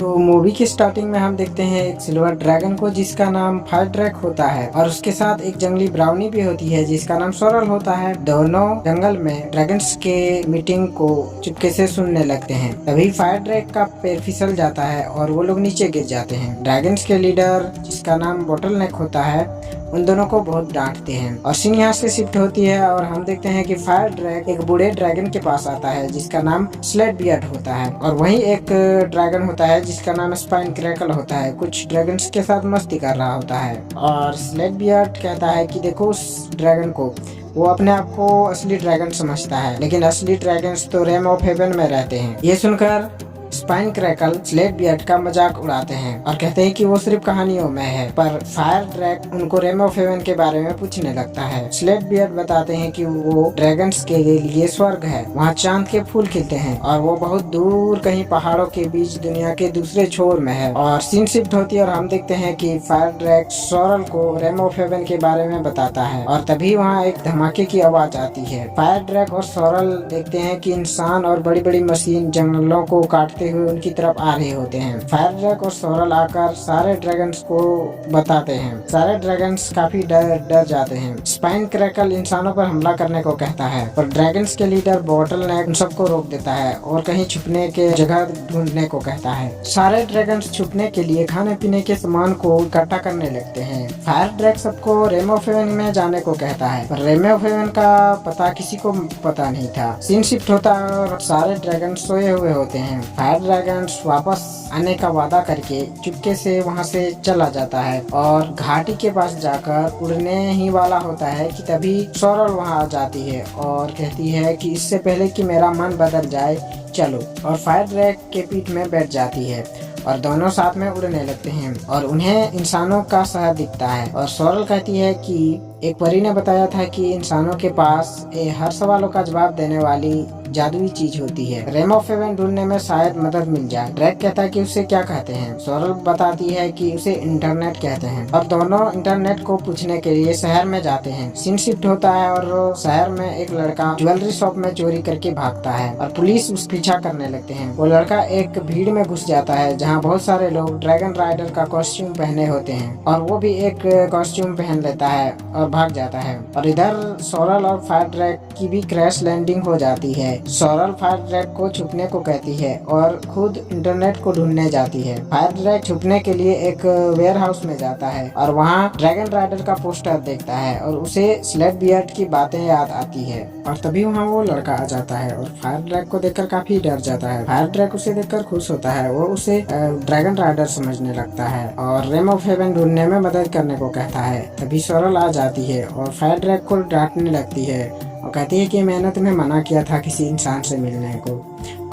तो मूवी की स्टार्टिंग में हम देखते हैं एक सिल्वर ड्रैगन को जिसका नाम फायर ड्रैक होता है और उसके साथ एक जंगली ब्राउनी भी होती है जिसका नाम सोरल होता है। दोनों जंगल में ड्रैगन्स के मीटिंग को चुपके से सुनने लगते हैं। तभी फायर ड्रैक का पैर फिसल जाता है और वो लोग नीचे गिर जाते हैं। ड्रैगन्स के लीडर जिसका नाम बोटल नेक होता है उन दोनों को बहुत डांटते हैं और सीन यहाँ से शिफ्ट होती है और हम देखते हैं कि फायर ड्रैग एक बूढ़े ड्रैगन के पास आता है जिसका नाम स्लेट बियर्ड होता है और वहीं एक ड्रैगन होता है जिसका नाम स्पाइन क्रैकल होता है। कुछ ड्रैगन्स के साथ मस्ती कर रहा होता है और स्लेट बियर्ड कहता है कि देखो उस ड्रैगन को, वो अपने आप को असली ड्रैगन समझता है लेकिन असली ड्रैगन्स तो रेम ऑफ हेवन में रहते हैं। ये सुनकर स्पाइन क्रैकल स्लेट बियर्ड का मजाक उड़ाते हैं और कहते हैं कि वो सिर्फ कहानियों में है, पर फायर ड्रैग उनको रेम ऑफ हेवन के बारे में पूछने लगता है। स्लेट बियर्ड बताते हैं कि वो ड्रैगन्स के लिए स्वर्ग है, वहाँ चांद के फूल खिलते हैं और वो बहुत दूर कहीं पहाड़ों के बीच दुनिया के दूसरे छोर में है। और सीन शिफ्ट होती है और हम देखते हैं कि फायर ड्रैग सोरल को रेम ऑफ हेवन के बारे में बताता है और तभी वहाँ एक धमाके की आवाज आती है। फायर ड्रैग और सोरल देखते हैं कि इंसान और बड़ी बड़ी मशीन जंगलों को काटते हुए उनकी तरफ आ रहे होते हैं। फायर ड्रैग और सोरल आकर सारे ड्रैगन्स को बताते हैं। सारे ड्रैगन्स काफी डर जाते हैं। स्पाइन क्रैकल इंसानों पर हमला करने को कहता है पर ड्रैगन्स के लीडर बोटल नेक उन सबको रोक देता है और कहीं छुपने के जगह ढूंढने को कहता है। सारे ड्रैगन्स छुपने के लिए खाने पीने के सामान को इकट्ठा करने लगते हैं। फायर ड्रैग सबको रेम ऑफ हेवन में जाने को कहता है पर रेम ऑफ हेवन का पता किसी को पता नहीं था। सीन शिफ्ट होता है और सारे ड्रैगन्स सोए हुए होते हैं। फायर ड्रैगन्स वापस आने का वादा करके चुपके से वहां से चला जाता है और घाटी के पास जाकर उड़ने ही वाला होता है कि तभी सोरल वहां आ जाती है और कहती है कि इससे पहले कि मेरा मन बदल जाए चलो, और फायर ड्रैग के पीठ में बैठ जाती है और दोनों साथ में उड़ने लगते हैं और उन्हें इंसानों का शहर दिखता है। और सोरल कहती है कि एक परी ने बताया था कि इंसानों के पास हर सवालों का जवाब देने वाली जादुई चीज होती है, रेम ऑफ हेवन ढूंढने में शायद मदद मिल जाए। ड्रैग कहता है कि उसे क्या कहते हैं। सोरल बताती है कि उसे इंटरनेट कहते हैं और दोनों इंटरनेट को पूछने के लिए शहर में जाते हैं। सीन शिफ्ट होता है और शहर में एक लड़का ज्वेलरी शॉप में चोरी करके भागता है और पुलिस उस पीछा करने लगते हैं। वो लड़का एक भीड़ में घुस जाता है जहाँ बहुत सारे लोग ड्रैगन राइडर का कॉस्ट्यूम पहने होते हैं और वो भी एक कॉस्ट्यूम पहन लेता है और भाग जाता है। और इधर सोरल और फायर ड्रैग की भी क्रैश लैंडिंग हो जाती है। सोरल फायर ड्रैग को छुपने को कहती है और खुद इंटरनेट को ढूंढने जाती है। फायर ड्रैग छुपने के लिए एक वेयर हाउस में जाता है और वहाँ ड्रैगन राइडर का पोस्टर देखता है और उसे स्लेट बियर्ड की बातें याद आती है और तभी वहाँ वो लड़का आ जाता है और फायर ड्रैग को देखकर काफी डर जाता है। फायर ड्रैग उसे देखकर खुश होता है, वो उसे ड्रैगन राइडर समझने लगता है और रेम ऑफ हेवन ढूंढने में मदद करने को कहता है। तभी सोरल आ जाती है और फायर ड्रैग को डांटने लगती है और कहती है कि मैंने तुम्हें मना किया था किसी इंसान से मिलने को।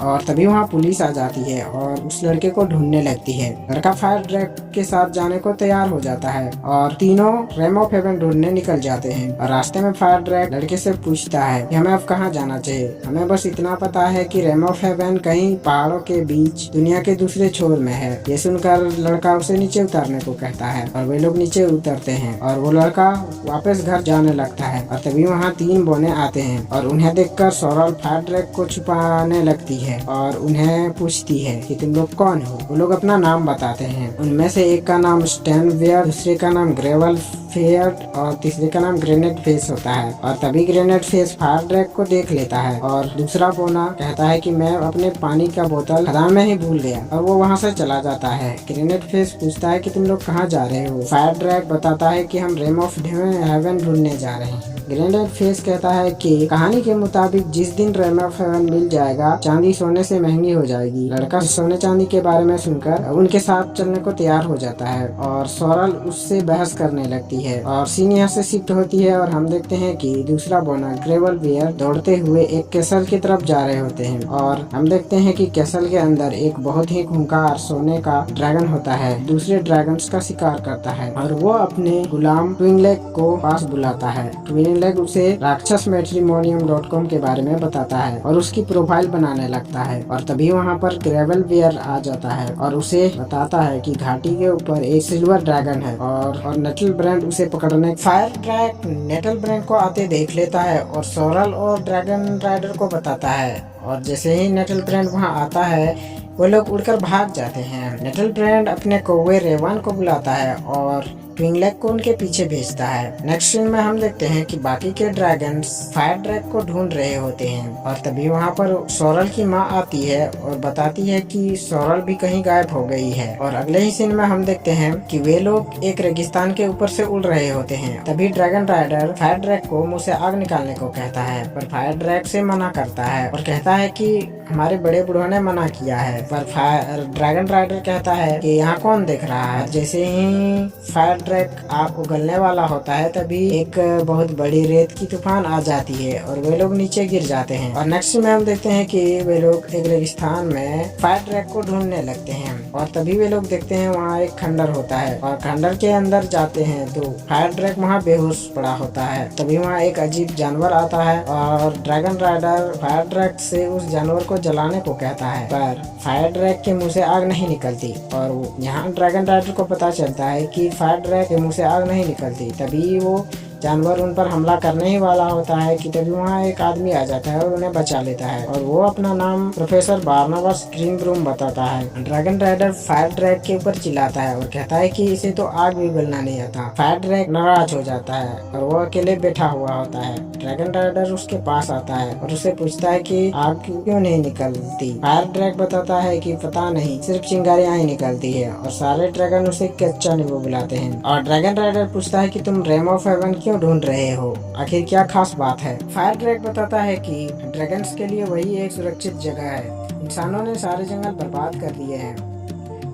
और तभी वहाँ पुलिस आ जाती है और उस लड़के को ढूंढने लगती है। लड़का फायर ड्रैग के साथ जाने को तैयार हो जाता है और तीनों रेम ऑफ हेवन ढूंढने निकल जाते हैं। और रास्ते में फायर ड्रैग लड़के से पूछता है कि हमें अब कहाँ जाना चाहिए। हमें बस इतना पता है कि रेम ऑफ हेवन कहीं पहाड़ों के बीच दुनिया के दूसरे छोर में है। ये सुनकर लड़का उसे नीचे उतरने को कहता है और वे लोग नीचे उतरते हैं और वो लड़का वापस घर जाने लगता है। और तभी वहाँ 3 बोने आते हैं और उन्हें देखकर सोरल फायर ड्रैग को छुपाने लगती है और उन्हें पूछती है कि तुम लोग कौन हो। वो लोग अपना नाम बताते हैं। उनमें से एक का नाम स्टैन वेयर, दूसरे का नाम ग्रेवल फेयर और तीसरे का नाम ग्रेनेड फेस होता है। और तभी ग्रेनेड फेस फायर ड्रैग को देख लेता है और दूसरा बोना कहता है कि मैं अपने पानी का बोतल खदान में ही भूल गया और वो वहाँ से चला जाता है। ग्रेनेड फेस पूछता है कि तुम लोग कहाँ जा रहे हो। फायर ड्रैग बताता है कि हम रेम ऑफ हेवन ढूंढने जा रहे हैं। ग्रेनेड फेस कहता है कि कहानी के मुताबिक जिस दिन रेम ऑफ हेवन मिल जाएगा चांदी सोने से महंगी हो जाएगी। लड़का सोने चांदी के बारे में सुनकर उनके साथ चलने को तैयार हो जाता है और सोरल उससे बहस करने लगती है। और सीन यहाँ से शिफ्ट होती है और हम देखते हैं कि दूसरा बोना ग्रेवल बियर दौड़ते हुए एक कैसल की तरफ जा रहे होते हैं और हम देखते हैं कि कैसल के अंदर एक बहुत ही खूंखार सोने का ड्रैगन होता है, दूसरे ड्रैगन्स का शिकार करता है और वो अपने गुलाम ट्विंगलेग को पास बुलाता है। ट्विंगलेग उसे राक्षस मैट्रिमोनियम.com के बारे में बताता है और उसकी प्रोफाइल बनाने लगता है। और तभी वहाँ पर ग्रेवल बियर आ जाता है और उसे बताता है कि घाटी के ऊपर एक सिल्वर ड्रैगन है और नेटल ब्रांड उसे पकड़ने। फायर ड्रैग नेटल ब्रांड को आते देख लेता है और सोरल और ड्रैगन राइडर को बताता है और जैसे ही नेटल ब्रांड वहाँ आता है वो लोग उड़कर भाग जाते हैं। नेटल ब्रांड अपने कौवे रेवान को बुलाता है और ट्विंगलेग को उनके पीछे भेजता है। नेक्स्ट सीन में हम देखते हैं कि बाकी के ड्रैगन्स फायर ड्रैग को ढूंढ रहे होते हैं और तभी वहाँ पर सोरल की माँ आती है और बताती है कि सोरल भी कहीं गायब हो गई है। और अगले ही सीन में हम देखते हैं कि वे लोग एक रेगिस्तान के ऊपर से उड़ रहे होते हैं। तभी ड्रैगन राइडर फायर ड्रैग को मुँह से आग निकालने को कहता है, पर फायर ड्रैग से मना करता है और कहता है कि हमारे बड़े बूढ़ों ने मना किया है। पर ड्रैगन राइडर कहता है कि यहाँ कौन देख रहा है। जैसे ही फायर ड्रैग आग उगलने वाला होता है तभी एक बहुत बड़ी रेत की तूफान आ जाती है और वे लोग नीचे गिर जाते हैं। और नेक्स्ट में हम देखते हैं कि वे लोग एक रेगिस्तान में फायर ड्रैग को ढूंढने लगते हैं और तभी वे लोग देखते हैं वहाँ एक खंडर होता है और खंडर के अंदर जाते हैं तो फायर ड्रैग वहाँ बेहोश पड़ा होता है। तभी वहाँ एक अजीब जानवर आता है और ड्रैगन राइडर फायर ड्रैग से उस जानवर को जलाने को कहता है, पर फायर ड्रैग के मुंह से आग नहीं निकलती। और यहाँ ड्रैगन राइडर को पता चलता है कि फायर ड्रैग के मुंह से आग नहीं निकलती। तभी वो जानवर उन पर हमला करने ही वाला होता है कि तभी वहाँ एक आदमी आ जाता है और उन्हें बचा लेता है और वो अपना नाम प्रोफेसर बार्नाबास ग्रीनब्रूम बताता है। ड्रैगन राइडर फायर ड्रैग के ऊपर चिल्लाता है और कहता है कि इसे तो आग भी उगलना नहीं आता। फायर ड्रैग नाराज हो जाता है और वो अकेले बैठा हुआ होता है। ड्रैगन राइडर उसके पास आता है और उसे पूछता है कि आग क्यों नहीं निकलती। फायर ड्रैग बताता है कि पता नहीं, सिर्फ चिंगारियां ही निकलती है। और सारे ड्रैगन उसे कच्चा नींबू बुलाते हैं। और ड्रैगन राइडर पूछता है कि तुम रेम ऑफ हेवन क्यों ढूंढ रहे हो, आखिर क्या खास बात है। फायर ड्रैग बताता है कि ड्रैगन्स के लिए वही एक सुरक्षित जगह है, इंसानों ने सारे जंगल बर्बाद कर दिए हैं।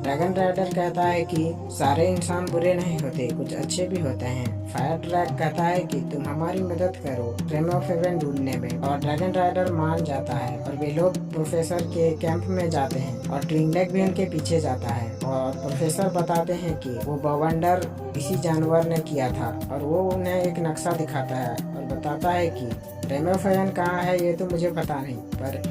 ड्रैगन राइडर कहता है कि सारे इंसान बुरे नहीं होते, कुछ अच्छे भी होते हैं। फायर ड्रैग कहता है कि तुम हमारी मदद करो रेम ऑफ हेवन ढूंढने में। और ड्रैगन राइडर मान जाता है और वे लोग प्रोफेसर के कैंप में जाते हैं और ट्विंगलेग भी उनके पीछे जाता है। और प्रोफेसर बताते हैं कि वो बवंडर इसी जानवर ने किया था और वो उन्हें एक नक्शा दिखाता है और बताता है कि रेम ऑफ हेवन कहाँ है ये तो मुझे पता नहीं, पर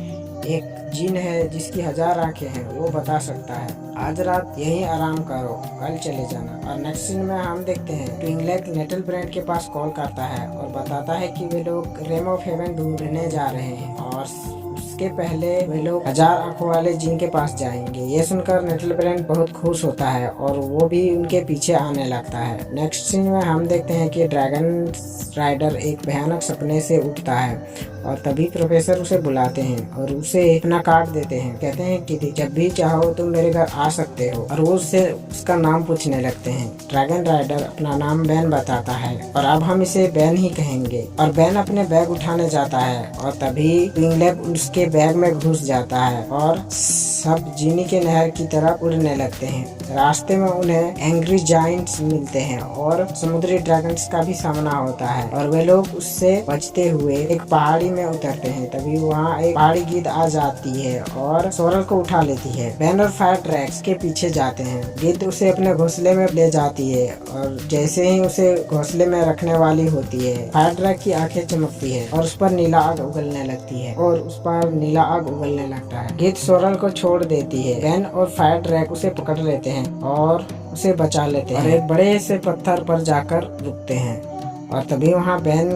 एक जिन है जिसकी 1000 आंखें हैं, वो बता सकता है। आज रात यहीं आराम करो, कल चले जाना। और नेक्स्ट सीन में हम देखते हैं ट्विंगलेग नेटल ब्रांड के पास कॉल करता है और बताता है कि वे लोग रेम ऑफ हेवन ढूंढने जा रहे हैं और उसके पहले वे लोग 1000 आंखों वाले जिन के पास जाएंगे। ये सुनकर नेटल ब्रांड बहुत खुश होता है और वो भी उनके पीछे आने लगता है। नेक्स्ट सीन में हम देखते हैं कि ड्रैगन राइडर एक भयानक सपने से उठता है और तभी प्रोफेसर उसे बुलाते हैं और उसे अपना कार्ड देते हैं। कहते हैं कि जब भी चाहो तुम मेरे घर आ सकते हो और वो उससे उसका नाम पूछने लगते हैं। ड्रैगन राइडर अपना नाम बैन बताता है और अब हम इसे बैन ही कहेंगे। और बैन अपने बैग उठाने जाता है और तभी ट्विंगलेग उसके बैग में घुस जाता है और सब जीनी के नहर की तरफ उड़ने लगते हैं। रास्ते में उन्हें एंग्री जायंट्स मिलते हैं और समुद्री ड्रैगन्स का भी सामना होता है और वे लोग उससे बचते हुए एक पहाड़ी में उतरते हैं। तभी वहाँ एक पहाड़ी गिद्ध आ जाती है और सोरल को उठा लेती है। बैन और फायर ड्रैग के पीछे जाते हैं। गिद्ध उसे अपने घोंसले में ले जाती है और जैसे ही उसे घोंसले में रखने वाली होती है, फायर ड्रैग की आंखें चमकती है और उस पर नीला आग उगलने लगती है और उस पर नीला आग उगलने लगता है। गिद्ध सोरल को छोड़ देती है। बैन और फायर ड्रैग उसे पकड़ लेते हैं और उसे बचा लेते हैं और एक बड़े से पत्थर पर जाकर रुकते हैं। और तभी वहाँ बैन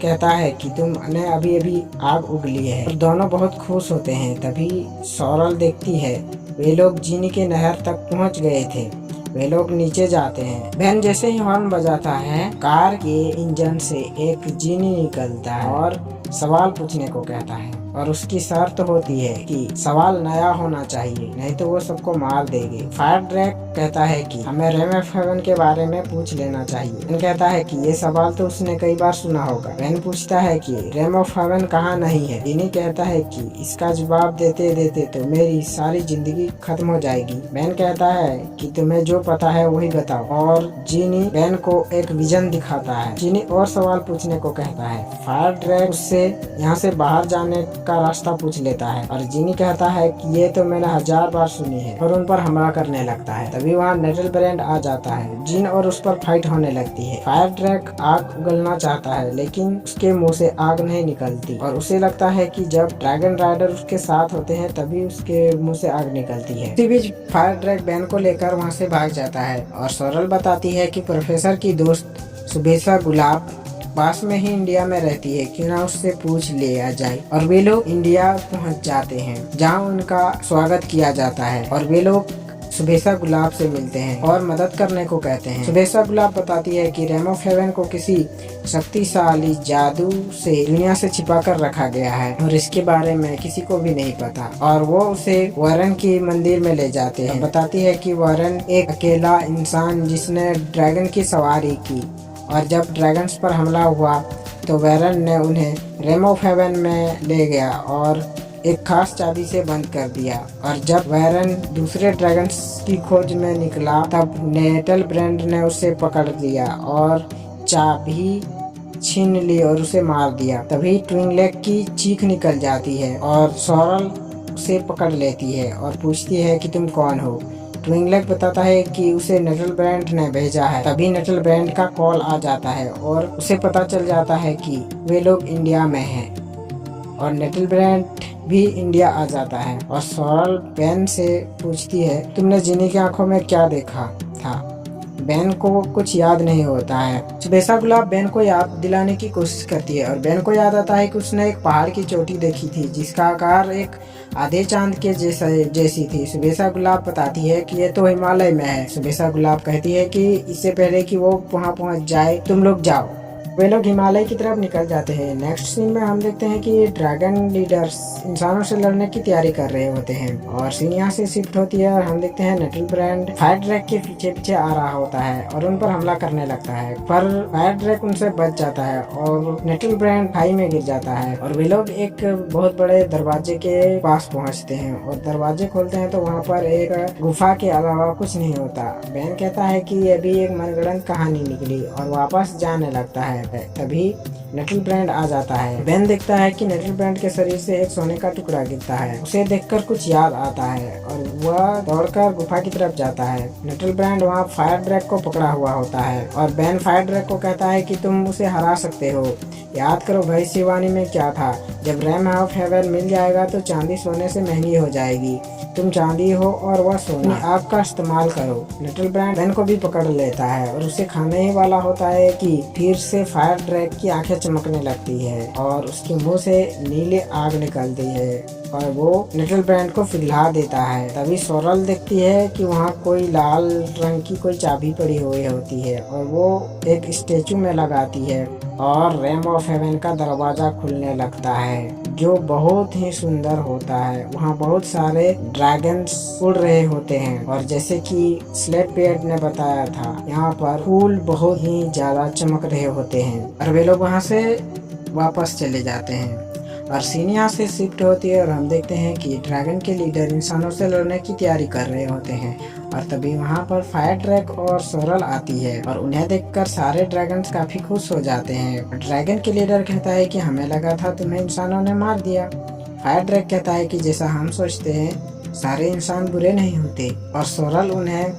कहता है कि तुमने अभी अभी आग उगली है और दोनों बहुत खुश होते हैं। तभी सोरल देखती है वे लोग जीनी के नहर तक पहुँच गए थे। वे लोग नीचे जाते हैं। बैन जैसे ही हॉर्न बजाता है, कार के इंजन से एक जीनी निकलता है और सवाल पूछने को कहता है और उसकी शर्त होती है कि सवाल नया होना चाहिए, नहीं तो वो सबको मार देगी। फायर ड्रैग कहता है कि हमें रेम ऑफ हेवन के बारे में पूछ लेना चाहिए। बैन कहता है कि ये सवाल तो उसने कई बार सुना होगा। बैन पूछता है कि रेम ऑफ हेवन कहाँ नहीं है। जीनी कहता है कि इसका जवाब देते देते तो मेरी सारी जिंदगी खत्म हो जाएगी। बैन कहता है कि तुम्हें जो पता है वही बताओ और जीनी बैन को एक विजन दिखाता है। जीनी और सवाल पूछने को कहता है। फायर ड्रैग उससे यहाँ से बाहर जाने का रास्ता पूछ लेता है और जीनी कहता है कि ये तो मैंने 1000 बार सुनी है और उन पर हमला करने लगता है। तभी वहाँ नेटल ब्रांड आ जाता है। जीन और उस पर फाइट होने लगती है। फायर ड्रैग आग उगलना चाहता है लेकिन उसके मुंह से आग नहीं निकलती और उसे लगता है कि जब ड्रैगन राइडर उसके साथ होते हैं तभी उसके मुंह से आग निकलती है। इसी बीच फायर ड्रैग बैन को लेकर वहाँ से भाग जाता है और सोरल बताती है कि प्रोफेसर की दोस्त सुबेसा गुलाब पास में ही इंडिया में रहती है, क्यों ना उससे पूछ लिया जाए। और वे लोग इंडिया पहुंच जाते हैं, जहां उनका स्वागत किया जाता है और वे लोग सुबेसा गुलाब से मिलते हैं और मदद करने को कहते हैं। सुबेसा गुलाब बताती है कि रेम ऑफ हेवन को किसी शक्तिशाली जादू से दुनिया से छिपा कर रखा गया है और इसके बारे में किसी को भी नहीं पता, और वो उसे वारन की मंदिर में ले जाते हैं। बताती है कि वारन एक अकेला इंसान जिसने ड्रैगन की सवारी की, और जब ड्रैगन्स पर हमला हुआ तो वारन ने उन्हें रेम ऑफ हेवन में ले गया और एक खास चाबी से बंद कर दिया। और जब वारन दूसरे ड्रैगन्स की खोज में निकला तब नेटल ब्रांड ने उसे पकड़ लिया और चाबी छीन ली और उसे मार दिया। तभी ट्विंगलेग की चीख निकल जाती है और सोरल उसे पकड़ लेती है और पूछती है कि तुम कौन हो। ट्विंगलेग बताता है कि उसे नेटल ब्रांड ने भेजा है। तभी नेटल ब्रांड का कॉल आ जाता है और उसे पता चल जाता है कि वे लोग इंडिया में हैं, और नेटल ब्रांड भी इंडिया आ जाता है। और सोरल बेन से पूछती है, तुमने जिनी की आंखों में क्या देखा था? बेन को कुछ याद नहीं होता है। सुबेसा गुलाब बेन को याद दिलाने की कोशिश करती है और बेन को याद आता है कि उसने एक पहाड़ की चोटी देखी थी जिसका आकार एक आधे चांद के जैसी थी। सुबेसा गुलाब बताती है कि ये तो हिमालय में है। सुबेसा गुलाब कहती है कि इससे पहले कि वो वहाँ पहुँच जाए तुम लोग जाओ। वे लोग हिमालय की तरफ निकल जाते हैं। नेक्स्ट सीन में हम देखते हैं कि ड्रैगन लीडर्स इंसानों से लड़ने की तैयारी कर रहे होते हैं, और सीन यहाँ से शिफ्ट होती है और हम देखते हैं नेटल ब्रांड फायर ड्रैग के पीछे पीछे आ रहा होता है और उन पर हमला करने लगता है, पर फायर ड्रैग उनसे बच जाता है और नेटल ब्रांड खाई में गिर जाता है। और वे लोग एक बहुत बड़े दरवाजे के पास पहुँचते हैं और दरवाजे खोलते हैं तो वहाँ पर एक गुफा के अलावा कुछ नहीं होता। बेन कहता है कि ये भी एक मनगढ़ंत कहानी निकली और वापस जाने लगता है। तभी नेटल ब्रांड आ जाता है। बेन देखता है कि नेटल ब्रांड के शरीर से एक सोने का टुकड़ा गिरता है। उसे देखकर कुछ याद आता है और वह दौड़कर गुफा की तरफ जाता है। नेटल ब्रांड वहाँ फायर ड्रैग को पकड़ा हुआ होता है और बेन फायर ड्रैग को कहता है कि तुम उसे हरा सकते हो। याद करो भविष्यवाणी में क्या था, जब रेम ऑफ हेवन मिल जाएगा तो चांदी सोने से महंगी हो जाएगी। तुम चांदी हो और वह सोना, आग का इस्तेमाल करो। नेटल ब्रांड बेन को भी पकड़ लेता है और उसे खाने ही वाला होता है कि फिर से फायर ड्रैग की आंखें चमकने लगती है और उसके मुंह से नीली आग निकलती है और वो नेटल ब्रांड को पिघला देता है। तभी सोरल देखती है कि वहाँ कोई लाल रंग की कोई चाबी पड़ी हुई होती है और वो एक स्टेचू में लगाती है और रेम ऑफ हेवन का दरवाजा खुलने लगता है जो बहुत ही सुंदर होता है। वहाँ बहुत सारे ड्रैगन्स उड़ रहे होते हैं और जैसे कि स्लेट पेड ने बताया था, यहाँ पर फूल बहुत ही ज्यादा चमक रहे होते हैं और वे लोग वहाँ से वापस चले जाते हैं। और सीन यहाँ से शिफ्ट होती है और हम देखते हैं कि ड्रैगन के लीडर इंसानों से लड़ने की तैयारी कर रहे होते हैं और तभी वहाँ पर फायर ड्रैग और सोरल आती है और उन्हें देखकर सारे ड्रैगन्स काफी खुश हो जाते हैं। ड्रैगन के लीडर कहता है कि हमें लगा था तुम्हें इंसानों ने मार दिया। फायर ड्रैग कहता है कि जैसा हम सोचते हैं सारे इंसान बुरे नहीं होते। और सोरल उन्हें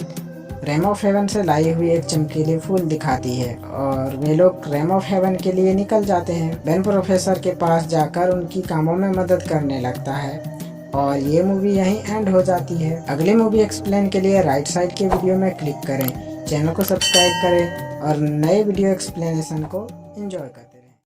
रेम ऑफ हेवन से लाई हुई एक चमकीली फूल दिखाती है और वे लोग रेम ऑफ हेवन के लिए निकल जाते हैं। बेन प्रोफेसर के पास जाकर उनकी कामों में मदद करने लगता है और ये मूवी यहीं एंड हो जाती है। अगली मूवी एक्सप्लेन के लिए राइट साइड के वीडियो में क्लिक करें, चैनल को सब्सक्राइब करें और नए वीडियो एक्सप्लेनेशन को एंजॉय करें।